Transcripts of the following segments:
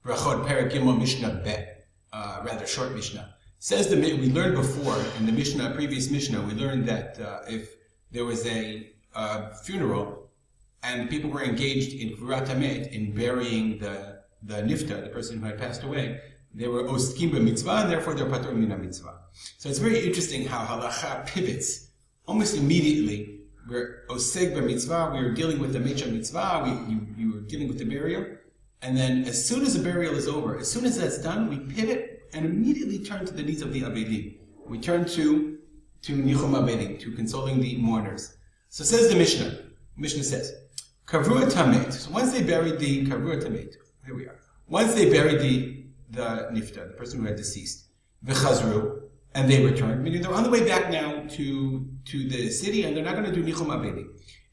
Berachot, Perek Gimel, Mishnah Bet, rather short Mishnah. Says we learned before in the Mishnah, previous Mishnah, we learned that if there was a funeral and people were engaged in Kvurat Hamet, in burying the nifta, the person who had passed away, they were oskim b'mitzvah, and therefore they're patur min mitzvah. So it's very interesting how halacha pivots almost immediately. We're oseg b'mitzvah, we were dealing with the mecha mitzvah, you were dealing with the burial, and then as soon as the burial is over, as soon as that's done, we pivot and immediately turn to the needs of the aveilim. We turn to Nichum aveilim, to consoling the mourners. So says the Mishnah. Mishnah says, Kavruat Hamet. So once they buried the Kavruat Hamet, here we are. Once they buried the nifta, the person who had deceased, v'chazru, and they returned, meaning they're on the way back now to the city, and they're not going to do Nichum aveilim.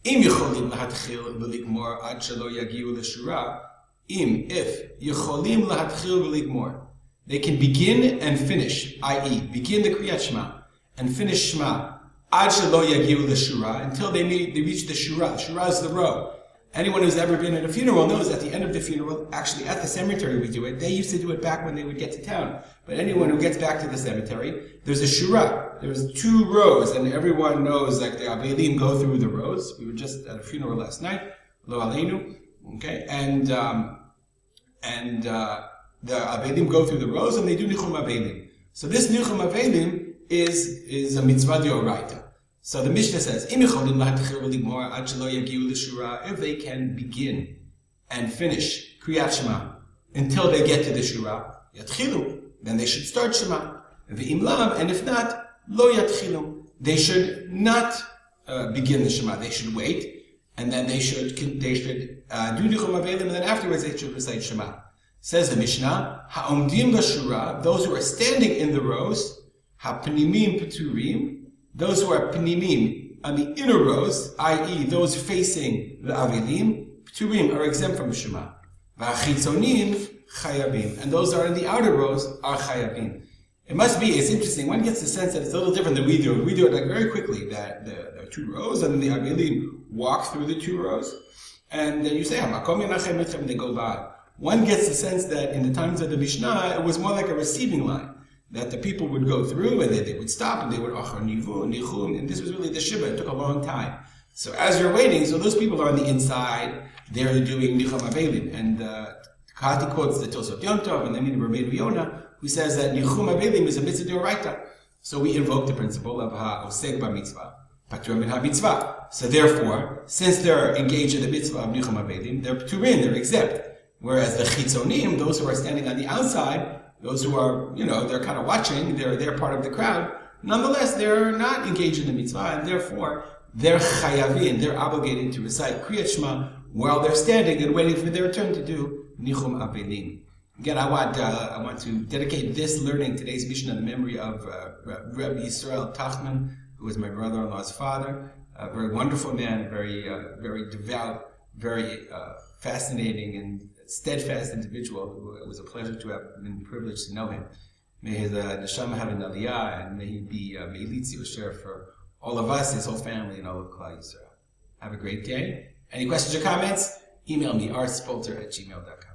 Im yicholim lahatchil v'ligmor ad shelo yagiu l'shura. If yicholim lahatchil v'ligmor. They can begin and finish, i.e., begin the Kriyat Shema and finish Shema ad shelo yagiu l'shura, until they reach the shura. The shura is the row. Anyone who's ever been at a funeral knows at the end of the funeral, actually at the cemetery we do it. They used to do it back when they would get to town. But anyone who gets back to the cemetery, there's a shura. There's 2 rows, and everyone knows, like, the aveilim go through the rows. We were just at a funeral last night, lo aleinu, okay, and the aveilim go through the rows, and they do nichum aveilim. So this nichum aveilim is a mitzvah d'oraita. So the Mishnah says, if they can begin and finish Kriyat Shema until they get to the Shura, yatchilu, then they should start Shema. And if not, lo yatchilu. They should not begin the Shema. They should wait, and then they should do Nichum aveilim, and then afterwards they should recite Shema. Says the Mishnah, ha'omdim l'Shura, those who are standing in the rows, ha'pnimim p'turim, those who are pnimim on the inner rows, i.e., those facing the aveilim, p'turim, are exempt from Shema. V'achitzonim chayabim, and those who are in the outer rows are chayabim. It's interesting, one gets the sense that it's a little different than we do. We do it like very quickly, that there are 2 rows, and the aveilim walk through the 2 rows, and then you say, ha'makom yanachem etchem, and they go by. One gets the sense that in the times of the Mishnah, it was more like a receiving line, that the people would go through and they would stop and they would achar nivu, nichum, and this was really the shiva. It took a long time. So as you're waiting, so those people are on the inside, they're doing nichum aveilim. And Kahati quotes the Tosot Yom Tov and the Min Rabbeinu Yonah, who says that nichum aveilim is a mitzvah d'oraita. So we invoke the principle of ha'oseg b'mitzvah, patur min ha'mitzvah. So therefore, since they're engaged in the mitzvah of nichum aveilim, they're paturin, they're exempt. Whereas the chitzonim, those who are standing on the outside, those who are, they're kind of watching, they're part of the crowd, nonetheless, they're not engaged in the mitzvah, and therefore, they're chayavin, they're obligated to recite Kriyat Shema while they're standing and waiting for their turn to do Nichum aveilim. Again, I want to dedicate this learning, today's Mishnah, in the memory of Rabbi Yisrael Tachman, who was my brother-in-law's father, a very wonderful man, very devout, very fascinating and steadfast individual. It was a pleasure to have been privileged to know him. May his neshama have an aliyah, and may he be meilitzi usher for all of us, his whole family, and all of Klal Yisrael. Have a great day. Any questions or comments? Email me, rspolter@gmail.com.